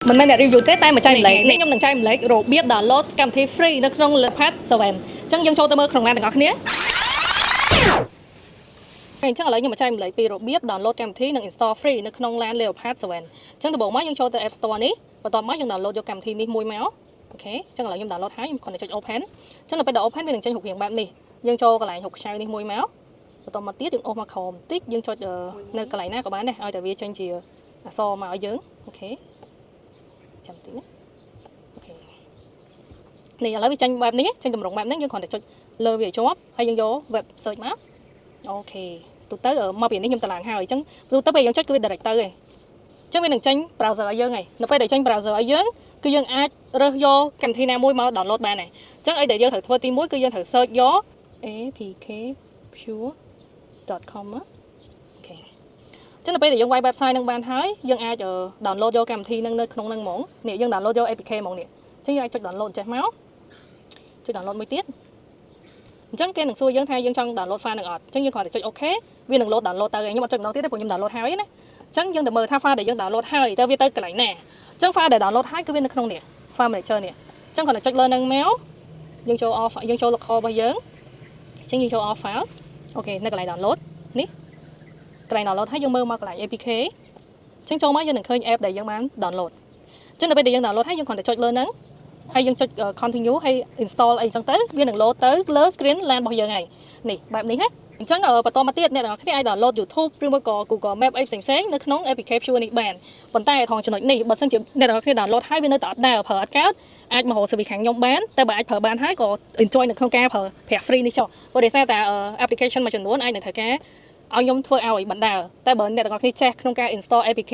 mìnhไม่ได้รีวิวแต่มาใจมันเล็กนี่ยมหนึ่งใจมันเล็กโรบเบียบดาวน์โหลดกำที่ฟรีในក្នុង Leopard 7 ចឹងយើងចូលទៅមើលក្នុងណាទាំងអស់គ្នាអញ្ចឹងឥឡូវខ្ញុំមកចែកម្លែកពីរបៀប download កម្មវិធីនិង install free នៅក្នុង LAN Leopard 7 អញ្ចឹងដំបូងមកយើងចូលទៅ App Store នេះបន្ទាប់មកយើង download យកកម្មវិធីនេះមួយមកអូខេអញ្ចឹងឥឡូវខ្ញុំ download ហើយខ្ញុំគ្រាន់តែចុច open អញ្ចឹងដល់ពេលដល់ open វានឹងចេញរូបរាងបែបនេះយើងចូលកន្លែងរូបខ្ចៅនេះមួយមកបន្ទាប់មកទៀតយើងអូសមកក្រោមបន្តិចយើងចុចនៅកន្លែងណាក៏បានដែរឲ្យតែវាចេញជាអក្សរមកឲ្យយើងអូខេចាំតិចណាអូខេនេះឥឡូវវាចេញបែបនេះចេញតម្រងបែបហ្នឹងយើងគ្រាន់តែចុចលើវាឲ្យជាប់ហើយយើងយក web search មកអូខេទូទៅមកពីនេះខ្ញុំតឡើងហើយអញ្ចឹងទូទៅពេលយើងចុចគឺវា direct ទៅឯងអញ្ចឹងវានឹងចេញ browser ឲ្យយើងឯងនៅពេលដែលចេញ browser ឲ្យយើងគឺយើងអាចរើសយកកម្មវិធីណាមួយមក download បានដែរអញ្ចឹងអីដែលយើងត្រូវធ្វើទី1គឺយើងត្រូវ search យក apkpure.com អូខេអញ្ចឹងនៅពេលដែលយើងវាយ website នឹងបានហើយយើងអាច download យកកម្មវិធីនឹងនៅក្នុងហ្នឹងហ្មងនេះយើង download យក APK ហ្មងនេះអញ្ចឹងយើងអាចចុច download ចេះមកចុច download មួយទៀតអញ្ចឹងគេនឹងសួរយើងថាយើងចង់ download file នឹងអត់អញ្ចឹងយើងគ្រាន់តែចុច OK វានឹង load download ទៅខ្ញុំអត់ចុចម្ដងទៀតទេព្រោះខ្ញុំ download ហើយណាអញ្ចឹងយើងទៅមើលថា file ដែលយើង download ហើយតើវាទៅកន្លែងណាអញ្ចឹង file ដែល download ហើយគឺវានៅក្នុងនេះ file manager នេះអញ្ចឹងគ្រាន់តែចុចលើនឹងមកយើងចូល off យើងចូល local របស់យើងអញ្ចឹងយើងចូល off file អូខេនៅកន្លែង download នេះកន្លែង download ហើយយើងមើលមកកន្លែង APK អញ្ចឹងចូលមកយើងនឹងឃើញ app ដែលយើងបាន download អញ្ចឹងដល់ពេលដែលយើង download ហើយយើងគ្រាន់តែចុចលើនឹងហើយយើងចុច continue ហើយ install អីចឹងទៅវានឹង load ទៅលើ screen LAN របស់យើងហើយនេះបែបនេះណាអញ្ចឹងបន្តមកទៀតអ្នកទាំងអស់គ្នាអាច download YouTube ឬមួយក៏ Google Map អីផ្សេងៗនៅក្នុង APK Pure នេះបានប៉ុន្តែថងចំណុចនេះបើសិនជាអ្នកទាំងអស់គ្នា download ហើយវានៅតែអត់ដើរប្រើអត់កើតអាចមករក service ខាងខ្ញុំបានតែបើអាចប្រើបានហើយក៏ enjoy នៅក្នុងការប្រើប្រាស់ free នេះចុះព្រោះដោយសារតែ application មួយចំនួនអាចនឹងត្រូវការឲ្យខ្ញុំធ្វើឲ្យបណ្ដាតែបើអ្នកទាំងអស់គ្នាចេះក្នុងការ install APK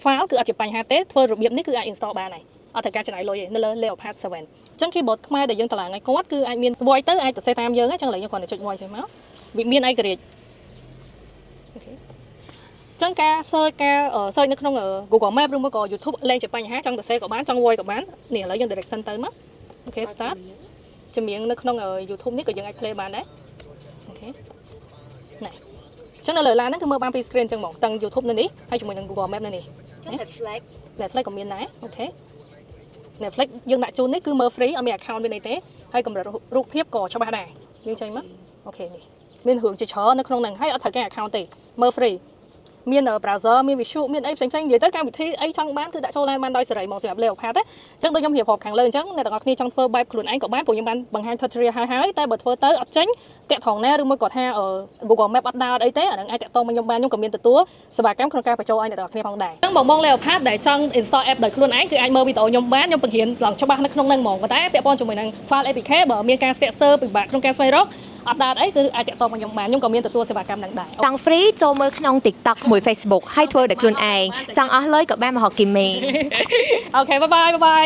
file គឺអត់ជាបញ្ហាទេធ្វើរបៀបនេះគឺអាច install បានហើយអត់ត្រូវការចំណាយលុយទេនៅលើ Leopard 7 អញ្ចឹង keyboard ខ្មែរដែលយើងតឡើងឲ្យគាត់គឺអាចមាន voice ទៅអាចសរសេរតាមយើងអញ្ចឹងឥឡូវយើងគ្រាន់តែចុច voice ចេញមកវាមានឯករាជ្យអូខេអញ្ចឹងការ search នៅក្នុង Google Map ឬមួយក៏ YouTube លែងជាបញ្ហាចង់សរសេរក៏បានចង់ voice ក៏បាននេះឥឡូវយើង direction ទៅមកអូខេ start ចម្រៀងនៅក្នុង YouTube នេះក៏យើងអាច play បានដែរអូខេណែអញ្ចឹងនៅលើឡានហ្នឹងគឺមើលបានពី screen អញ្ចឹងហ្មងទាំង YouTube នៅនេះហើយជាមួយនឹង Google Map នៅនេះ Netflix ក៏មានដែរអូខេNetflix យើងដាក់ជូននេះគឺមើល free អត់មាន account មានអីទេហើយកម្រិតរូបភាពក៏ច្បាស់ដែរយើងចេញមកអូខេនេះមានរឿងជាច្រើននៅក្នុងហ្នឹងហើយអត់ត្រូវការ account ទេមើល free មាន browser មាន visual មានអីផ្សេងៗនិយាយទៅកម្មវិធីអីចង់បានគឺដាក់ចូលឡើងបានដោយសេរីមកសម្រាប់ Leopard ទេអញ្ចឹងដូចខ្ញុំរៀបរាប់ខាងលើអញ្ចឹងអ្នកទាំងអស់គ្នាចង់ធ្វើបែបខ្លួនឯងក៏បានព្រោះខ្ញុំបានបង្ហាញ tutorial ហើយតែបើធ្វើទៅអត់ចេញតាក់ថងណាឬមួយក៏ថា Google Map អត់ដើរអីទេអាហ្នឹងអាចតាក់ទងមកខ្ញុំបានខ្ញុំក៏មានទទួលសេវាកម្មក្នុងការបញ្ចូលឲ្យអ្នកទាំងអស់គ្នាផងដែរអញ្ចឹងបង Leopard ដែលចង់ install app ដោយខ្លួនឯងគឺអាចមើលវីដេអូខ្ញុំបានខ្ញុំបង្រៀនឡើងច្បាស់នៅក្នុងហ្នឹងហ្មងប៉ុន្តែពាក់ព័ន្ធជាមួយនឹង file APK បើមានការស្ទាក់ស្ទើរពិបាកក្នុងការស្វែងរកអត់ដើរអីគឺអាចតាក់ទងមកខ្ញុំបានខ្ញុំក៏មានទទួលសេវាកម្មហ្នឹងដែរចង់ free ចូលមើលក្នុង TikTok មួយ Facebook ហើយធ្វើដោយខ្លួនឯងចង់អស់លុយក៏បានមកហៅគីមីអូខេបាយបាយ